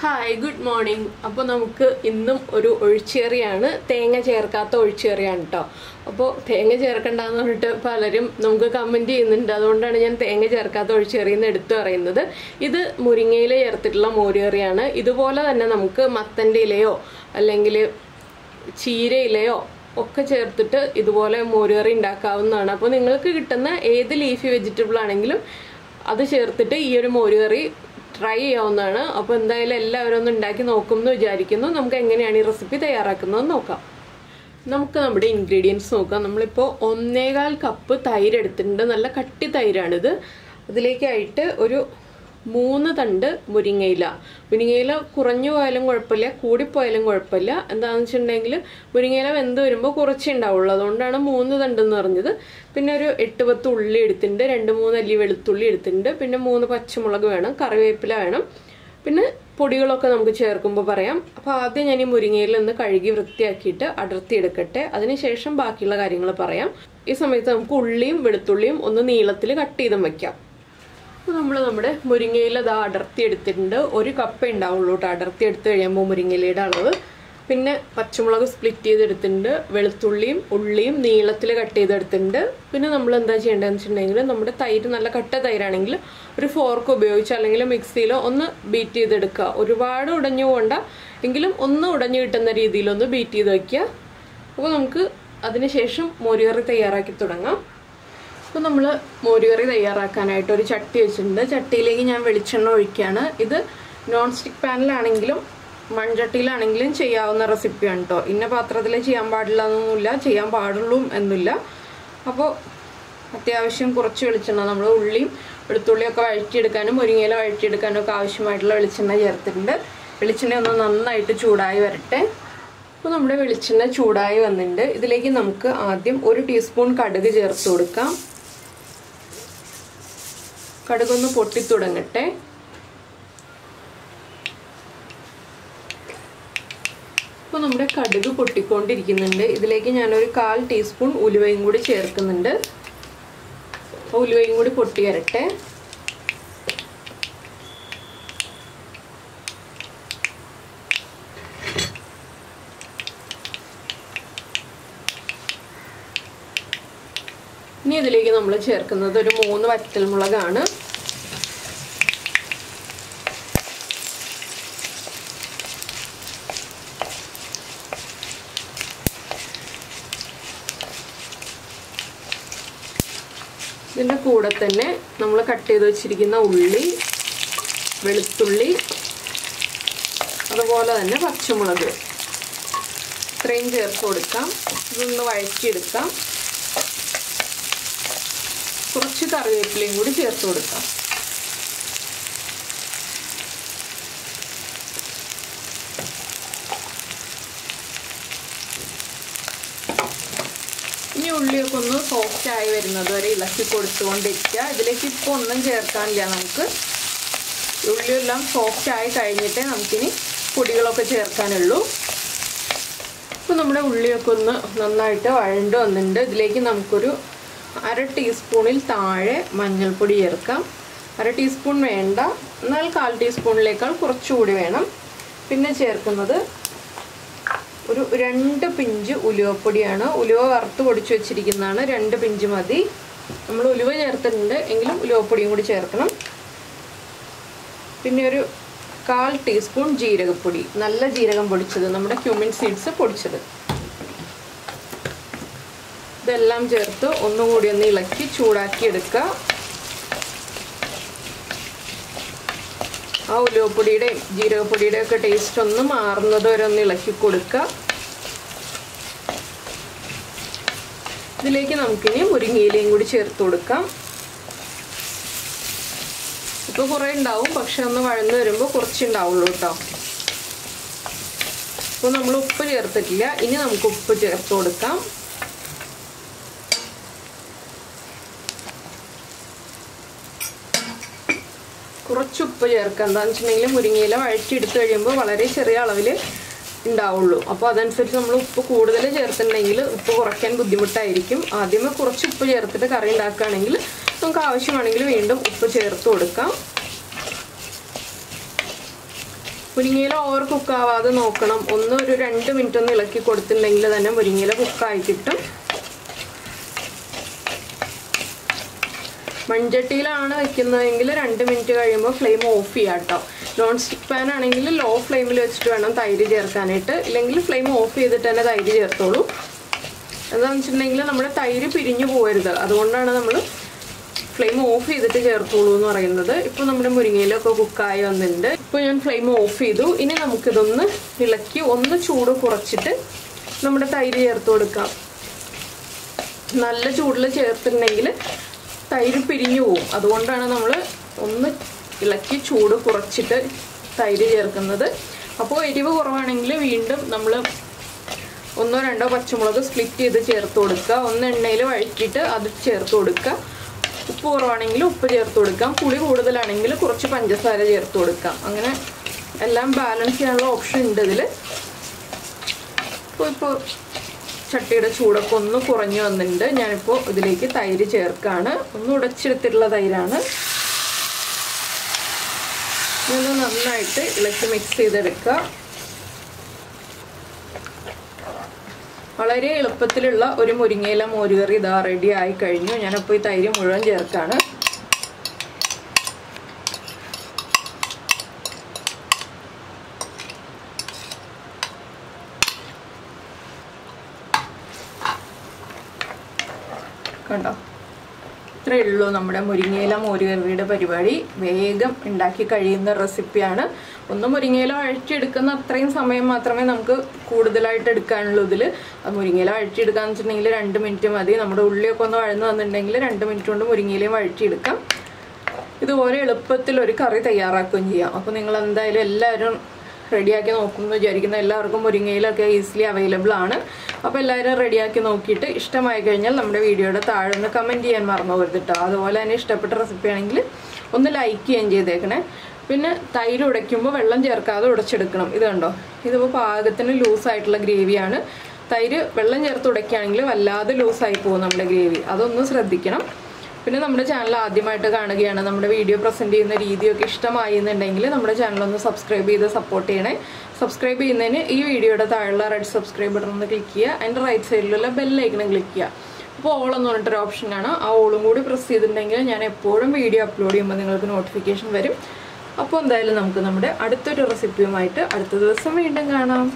Hi, good morning. അപ്പോൾ നമുക്ക് ഇന്നും ഒരു ഒഴിച്ചേറിയാണ് തേങ്ങ ചേർക്കാത്ത ഒഴിച്ചേറിയാണ് ട്ടോ. അപ്പോൾ തേങ്ങ ചേർക്കണ്ടെന്ന് പറഞ്ഞിട്ട് പലരും നമുക്ക് കമന്റ് ചെയ്യുന്നുണ്ട്. അതുകൊണ്ടാണ് ഞാൻ തേങ്ങ ചേർക്കാത്ത ഒഴിച്ചേറിയെന്ന് എടുത്തു പറയുന്നത്. ഇത് മുരിങ്ങയില ചേർത്തിട്ടുള്ള മോരുകറിയാണ്. ഇതുപോലെ തന്നെ നമുക്ക് മത്തന്റെ ഇലയോ അല്ലെങ്കിൽ ചീരയിലയോ ഒക്കെ ചേർത്തിട്ട് ഇതുപോലെ മോരുകറി ഉണ്ടാക്കാവുന്നതാണ്. അപ്പോൾ നിങ്ങൾക്ക് കിട്ടുന്ന ഏത് ലീഫി വെജിറ്റബിൾ ആണെങ്കിലും അത് ചേർത്തിട്ട് ഈ ഒരു മോരുകറി ട്രൈ ചെയ്യാവുന്നതാണ്. അപ്പോൾ എന്തായാലും എല്ലാവരും ഒന്ന് ഉണ്ടാക്കി നോക്കുമെന്ന് വിചാരിക്കുന്നു. നമുക്ക് എങ്ങനെയാണ് ഈ റെസിപ്പി തയ്യാറാക്കുന്നതെന്ന് നോക്കാം. നമുക്ക് നമ്മുടെ ഇൻഗ്രീഡിയൻസ് നോക്കാം. നമ്മളിപ്പോൾ 1.25 കപ്പ് തൈര് എടുത്തിട്ടുണ്ട്. നല്ല കട്ടി തൈരാണിത്. അതിലേക്കായിട്ട് ഒരു 3 തണ്ട് മുരിങ്ങയില. മുരിങ്ങയില കുറഞ്ഞു പോയാലും കുഴപ്പമില്ല, കൂടിപ്പോയാലും കുഴപ്പമില്ല. എന്താണെന്ന് വെച്ചിട്ടുണ്ടെങ്കിൽ മുരിങ്ങയില വെന്ത് വരുമ്പോൾ കുറച്ചേ ഉണ്ടാവുള്ളൂ. അതുകൊണ്ടാണ് 3 തണ്ട് എന്ന് പറഞ്ഞത്. പിന്നെ ഒരു 8-10 ഉള്ളി എടുത്തിട്ടുണ്ട്, 2-3 അല്ലി വെളുത്തുള്ളി എടുത്തിട്ടുണ്ട്, പിന്നെ 3 പച്ചമുളക് വേണം, കറിവേപ്പില വേണം, പിന്നെ പൊടികളൊക്കെ നമുക്ക് ചേർക്കുമ്പോൾ പറയാം. അപ്പോൾ ആദ്യം ഞാൻ ഈ മുരിങ്ങയില ഒന്ന് കഴുകി വൃത്തിയാക്കിയിട്ട് അടർത്തിയെടുക്കട്ടെ. അതിനുശേഷം ബാക്കിയുള്ള കാര്യങ്ങൾ പറയാം. ഈ സമയത്ത് നമുക്ക് ഉള്ളിയും വെളുത്തുള്ളിയും ഒന്ന് നീളത്തിൽ കട്ട് ചെയ്തും വയ്ക്കാം. അപ്പോൾ നമ്മൾ നമ്മുടെ മുരിങ്ങയില അടർത്തി എടുത്തിട്ടുണ്ട്. 1 കപ്പ് ഉണ്ടാവുള്ളൂ കേട്ടോ അടർത്തി എടുത്ത് കഴിയുമ്പോൾ മുരിങ്ങയിലയുടെ അളവ്. പിന്നെ പച്ചമുളക് സ്പ്ലിറ്റ് ചെയ്തെടുത്തിട്ടുണ്ട്, വെളുത്തുള്ളിയും ഉള്ളിയും നീളത്തിൽ കട്ട് ചെയ്തെടുത്തിട്ടുണ്ട്. പിന്നെ നമ്മൾ എന്താ ചെയ്യേണ്ടതെന്ന് വെച്ചിട്ടുണ്ടെങ്കിൽ നമ്മുടെ തൈര് നല്ല കട്ട തൈരാണെങ്കിൽ ഒരു ഫോർക്ക് ഉപയോഗിച്ച് അല്ലെങ്കിൽ മിക്സിയിലോ ഒന്ന് ബീറ്റ് ചെയ്തെടുക്കുക. ഒരുപാട് ഉടഞ്ഞു പോകണ്ട, എങ്കിലും ഒന്ന് ഉടഞ്ഞു കിട്ടുന്ന രീതിയിലൊന്ന് ബീറ്റ് ചെയ്ത് വയ്ക്കുക. അപ്പോൾ നമുക്ക് അതിനുശേഷം മോരുകറി തയ്യാറാക്കി തുടങ്ങാം. അപ്പോൾ നമ്മൾ മോരുകറി തയ്യാറാക്കാനായിട്ട് ഒരു ചട്ടി വെച്ചിട്ടുണ്ട്. ചട്ടിയിലേക്ക് ഞാൻ വെളിച്ചെണ്ണ ഒഴിക്കുകയാണ്. ഇത് നോൺ സ്റ്റിക്ക് പാനിലാണെങ്കിലും മൺചട്ടിയിലാണെങ്കിലും ചെയ്യാവുന്ന റെസിപ്പിയാണ് കേട്ടോ. ഇന്ന പാത്രത്തിൽ ചെയ്യാൻ പാടില്ല എന്നൊന്നുമില്ല, ചെയ്യാൻ പാടുള്ളൂ എന്നില്ല. അപ്പോൾ അത്യാവശ്യം കുറച്ച് വെളിച്ചെണ്ണ നമ്മൾ ഉള്ളിയും വെളുത്തുള്ളിയൊക്കെ വഴറ്റിയെടുക്കാനും മുരിങ്ങയില വഴറ്റിയെടുക്കാനും ഒക്കെ ആവശ്യമായിട്ടുള്ള വെളിച്ചെണ്ണ ചേർത്തിട്ടുണ്ട്. വെളിച്ചെണ്ണ ഒന്ന് നന്നായിട്ട് ചൂടായി വരട്ടെ. അപ്പോൾ നമ്മുടെ വെളിച്ചെണ്ണ ചൂടായി വന്നിട്ടുണ്ട്. ഇതിലേക്ക് നമുക്ക് ആദ്യം 1 ടീസ്പൂൺ കടുക് ചേർത്ത് കൊടുക്കാം. കടുകൊന്ന് പൊട്ടിത്തുടങ്ങട്ടെ. അപ്പോൾ നമ്മുടെ കടുക് പൊട്ടിക്കൊണ്ടിരിക്കുന്നുണ്ട്. ഇതിലേക്ക് ഞാനൊരു 1/4 ടീസ്പൂൺ ഉലുവയും കൂടി ചേർക്കുന്നുണ്ട്. അപ്പോൾ ഉലുവയും കൂടി പൊട്ടി വരട്ടെ. ഇനി ഇതിലേക്ക് നമ്മൾ ചേർക്കുന്നത് ഒരു 3 വറ്റൽമുളകാണ്. ഇതിൻ്റെ കൂടെ തന്നെ നമ്മൾ കട്ട് ചെയ്ത് വെച്ചിരിക്കുന്ന ഉള്ളി, വെളുത്തുള്ളി, അതുപോലെ തന്നെ പച്ചമുളക് ഇത്രയും ചേർത്ത് കൊടുക്കാം. ഇതൊന്ന് വഴറ്റിയെടുക്കാം. കുറച്ച് കറിവേപ്പിലയും കൂടി ചേർത്ത് കൊടുക്കാം. ഇനി ഉള്ളിയൊക്കെ ഒന്ന് സോഫ്റ്റ് ആയി വരുന്നത് വരെ ഇളക്കി കൊടുത്തുകൊണ്ടിരിക്കുക. ഇതിലേക്ക് ഇപ്പോൾ ഒന്നും ചേർക്കാനില്ല. നമുക്ക് ഉള്ളിയെല്ലാം സോഫ്റ്റ് ആയി കഴിഞ്ഞിട്ടേ നമുക്കിനി പൊടികളൊക്കെ ചേർക്കാനുള്ളൂ. ഇപ്പോൾ നമ്മുടെ ഉള്ളിയൊക്കെ ഒന്ന് നന്നായിട്ട് വഴണ്ട് വന്നിട്ടുണ്ട്. ഇതിലേക്ക് നമുക്കൊരു 1/2 ടീസ്പൂണിൽ താഴെ മഞ്ഞൾപ്പൊടി ചേർക്കാം. 1/2 ടീസ്പൂൺ വേണ്ട, എന്നാൽ 1/4 ടീസ്പൂണിനേക്കാൾ കുറച്ചുകൂടി വേണം. പിന്നെ ചേർക്കുന്നത് ഒരു 2 പിഞ്ച് ഉലുവപ്പൊടിയാണ്. ഉലുവ വറുത്ത് പൊടിച്ച് വെച്ചിരിക്കുന്നതാണ്. 2 പിഞ്ച് മതി. നമ്മൾ ഉലുവ ചേർത്തിട്ടുണ്ട്, എങ്കിലും ഉലുവപ്പൊടിയും കൂടി ചേർക്കണം. പിന്നെ ഒരു 1/4 ടീസ്പൂൺ ജീരകപ്പൊടി, നല്ല ജീരകം പൊടിച്ചത്, നമ്മുടെ ക്യൂമിൻ സീഡ്സ് പൊടിച്ചത്. ഇതെല്ലാം ചേർത്ത് ഒന്നും കൂടി ഒന്ന് ഇളക്കി ചൂടാക്കി എടുക്കുക. ആ ഉലുവപ്പൊടിയുടെയും ജീരകപ്പൊടിയുടെയും ഒക്കെ ടേസ്റ്റ് ഒന്ന് മാറുന്നത് വരെ ഒന്ന് ഇളക്കി കൊടുക്കുക. ഇതിലേക്ക് നമുക്കിനി മുരിങ്ങയിലയും കൂടി ചേർത്ത് കൊടുക്കാം. ഇപ്പോൾ കുറേ ഉണ്ടാവും, പക്ഷെ ഒന്ന് വഴന്ന് വരുമ്പോൾ കുറച്ചുണ്ടാവുള്ളൂ കേട്ടോ. അപ്പോൾ നമ്മൾ ഉപ്പ് ചേർത്തിട്ടില്ല. ഇനി നമുക്ക് ഉപ്പ് ചേർത്ത് കൊടുക്കാം. കുറച്ച് ഉപ്പ് ചേർക്കാം. എന്താണെന്ന് വെച്ചിട്ടുണ്ടെങ്കിൽ മുരിങ്ങയില വഴറ്റിയെടുത്ത് കഴിയുമ്പോൾ വളരെ ചെറിയ അളവിൽ ഉണ്ടാവുള്ളൂ. അപ്പോൾ അതനുസരിച്ച് നമ്മൾ ഉപ്പ് കൂടുതൽ ചേർത്തിട്ടുണ്ടെങ്കിൽ ഉപ്പ് കുറയ്ക്കാൻ ബുദ്ധിമുട്ടായിരിക്കും. ആദ്യമേ കുറച്ച് ഉപ്പ് ചേർത്തിട്ട് കറി ഉണ്ടാക്കുകയാണെങ്കിൽ നമുക്ക് ആവശ്യമാണെങ്കിൽ വീണ്ടും ഉപ്പ് ചേർത്ത് കൊടുക്കാം. മുരിങ്ങയില ഓവർ കുക്കാവാതെ നോക്കണം. ഒരു 2 മിനിറ്റ് ഒന്ന് ഇളക്കി കൊടുത്തിട്ടുണ്ടെങ്കിൽ തന്നെ മുരിങ്ങയില കുക്കായി കിട്ടും. മൺചട്ടിയിലാണ് വെക്കുന്നതെങ്കിൽ 2 മിനിറ്റ് കഴിയുമ്പോൾ ഫ്ലെയിം ഓഫ് ചെയ്യാം കേട്ടോ. നോൺ സ്റ്റിക്ക് പാൻ ആണെങ്കിൽ ലോ ഫ്ലെയിമിൽ വെച്ചിട്ട് വേണം തൈര് ചേർക്കാനായിട്ട്. ഇല്ലെങ്കിൽ ഫ്ലെയിം ഓഫ് ചെയ്തിട്ട് തന്നെ തൈര് ചേർത്തോളൂ. എന്താണെന്ന് വെച്ചിട്ടുണ്ടെങ്കിൽ നമ്മുടെ തൈര് പിരിഞ്ഞു പോകരുത്. അതുകൊണ്ടാണ് നമ്മൾ ഫ്ലെയിം ഓഫ് ചെയ്തിട്ട് ചേർത്തോളൂ എന്ന് പറയുന്നത്. ഇപ്പോൾ നമ്മുടെ മുരിങ്ങയിലൊക്കെ കുക്കായി വന്നിട്ടുണ്ട്. ഇപ്പോൾ ഞാൻ ഫ്ലെയിം ഓഫ് ചെയ്തു. ഇനി നമുക്കിതൊന്ന് ഇളക്കി ഒന്ന് ചൂട് കുറച്ചിട്ട് നമ്മുടെ തൈര് ചേർത്ത് കൊടുക്കാം. നല്ല ചൂടിൽ ചേർത്തിട്ടുണ്ടെങ്കിൽ തൈര് പിരിഞ്ഞു പോവും. അതുകൊണ്ടാണ് നമ്മൾ ഒന്ന് ഇളക്കി ചൂട് കുറച്ചിട്ട് തൈര് ചേർക്കുന്നത്. അപ്പോൾ എരിവ് കുറവാണെങ്കിൽ വീണ്ടും നമ്മൾ 1-2 പച്ചമുളക് സ്പ്ലിറ്റ് ചെയ്ത് ചേർത്ത് കൊടുക്കുക. ഒന്ന് എണ്ണയിൽ വഴറ്റിയിട്ട് അത് ചേർത്ത് കൊടുക്കുക. ഉപ്പ് കുറവാണെങ്കിൽ ഉപ്പ് ചേർത്ത് കൊടുക്കാം. പുളി കൂടുതലാണെങ്കിൽ കുറച്ച് പഞ്ചസാര ചേർത്ത് കൊടുക്കാം. അങ്ങനെ എല്ലാം ബാലൻസ് ചെയ്യാനുള്ള ഓപ്ഷൻ ഉണ്ട് ഇതിൽ. ഇപ്പോൾ ചട്ടിയുടെ ചൂടൊക്കെ ഒന്ന് കുറഞ്ഞു വന്നിട്ടുണ്ട്. ഞാനിപ്പോൾ ഇതിലേക്ക് തൈര് ചേർക്കാണ്. ഒന്ന് ഉടച്ചെടുത്തിട്ടുള്ള തൈരാണ്. ഇത് നന്നായിട്ട് ഇളക്കി മിക്സ് ചെയ്തെടുക്കുക. വളരെ എളുപ്പത്തിലുള്ള ഒരു മുരിങ്ങയില മോരുകറി ഇതാ റെഡി ആയി കഴിഞ്ഞു. ഞാനപ്പോൾ ഈ തൈര് മുഴുവൻ ചേർക്കാണ്. കണ്ടോ, ഇത്രയേ ഉള്ളൂ നമ്മുടെ മുരിങ്ങയില മോരുകറിയുടെ പരിപാടി. വേഗം ഉണ്ടാക്കി കഴിയുന്ന റെസിപ്പിയാണ്. ഒന്ന് മുരിങ്ങയില വഴറ്റിയെടുക്കുന്ന അത്രയും സമയം മാത്രമേ നമുക്ക് കൂടുതലായിട്ട് എടുക്കാനുള്ളൂ ഇതിൽ. അത് മുരിങ്ങയില വഴറ്റിയെടുക്കാന്ന് വെച്ചിട്ടുണ്ടെങ്കിൽ 2 മിനിറ്റ് മതി. നമ്മുടെ ഉള്ളിയൊക്കെ ഒന്ന് വഴന്ന് വന്നിട്ടുണ്ടെങ്കിൽ 2 മിനിറ്റ് കൊണ്ട് മുരിങ്ങയിലയും വഴറ്റിയെടുക്കാം. ഇതുപോലെ എളുപ്പത്തിൽ ഒരു കറി തയ്യാറാക്കുകയും ചെയ്യാം. അപ്പോൾ നിങ്ങൾ എന്തായാലും എല്ലാവരും റെഡിയാക്കി നോക്കുമെന്ന് വിചാരിക്കുന്ന എല്ലാവർക്കും മുരിങ്ങയിലൊക്കെ ഈസിലി അവൈലബിൾ ആണ്. അപ്പോൾ എല്ലാവരും റെഡിയാക്കി നോക്കിയിട്ട് ഇഷ്ടമായി കഴിഞ്ഞാൽ നമ്മുടെ വീഡിയോയുടെ താഴെ ഒന്ന് കമൻറ്റ് ചെയ്യാൻ മറന്നു പോകരുത് കേട്ടോ. അതുപോലെ തന്നെ ഇഷ്ടപ്പെട്ട റെസിപ്പി ആണെങ്കിൽ ഒന്ന് ലൈക്ക് ചെയ്യുകയും ചെയ്തേക്കണേ. പിന്നെ തൈര് ഉടയ്ക്കുമ്പോൾ വെള്ളം ചേർക്കാതെ ഉടച്ചെടുക്കണം. ഇത് കണ്ടോ, ഇതിപ്പോൾ പാകത്തിന് ലൂസായിട്ടുള്ള ഗ്രേവിയാണ്. തൈര് വെള്ളം ചേർത്ത് ഉടയ്ക്കുകയാണെങ്കിൽ വല്ലാതെ ലൂസായി പോകും നമ്മുടെ ഗ്രേവി. അതൊന്ന് ശ്രദ്ധിക്കണം. പിന്നെ നമ്മുടെ ചാനൽ ആദ്യമായിട്ട് കാണുകയാണ്, നമ്മുടെ വീഡിയോ പ്രസൻറ്റ് ചെയ്യുന്ന രീതിയൊക്കെ ഇഷ്ടമായി എന്നുണ്ടെങ്കിൽ നമ്മുടെ ചാനലൊന്ന് സബ്സ്ക്രൈബ് ചെയ്ത് സപ്പോർട്ട് ചെയ്യണേ. സബ്സ്ക്രൈബ് ചെയ്യുന്നതിന് ഈ വീഡിയോയുടെ താഴെയുള്ള റെഡ് സബ്സ്ക്രൈബ് ബട്ടൺ ഒന്ന് ക്ലിക്ക് ചെയ്യുക. അതിൻ്റെ റൈറ്റ് സൈഡിലുള്ള ബെല്ലൈക്കണം ക്ലിക്ക് ചെയ്യുക. അപ്പോൾ ഓൾ എന്ന് പറഞ്ഞിട്ടൊരു ഓപ്ഷനാണ്. ആ ഓളും കൂടി പ്രസ് ചെയ്തിട്ടുണ്ടെങ്കിൽ ഞാൻ എപ്പോഴും വീഡിയോ അപ്ലോഡ് ചെയ്യുമ്പോൾ നിങ്ങൾക്ക് നോട്ടിഫിക്കേഷൻ വരും. അപ്പോൾ എന്തായാലും നമുക്ക് നമ്മുടെ അടുത്തൊരു റെസിപ്പിയുമായിട്ട് അടുത്ത ദിവസം വീണ്ടും കാണാം.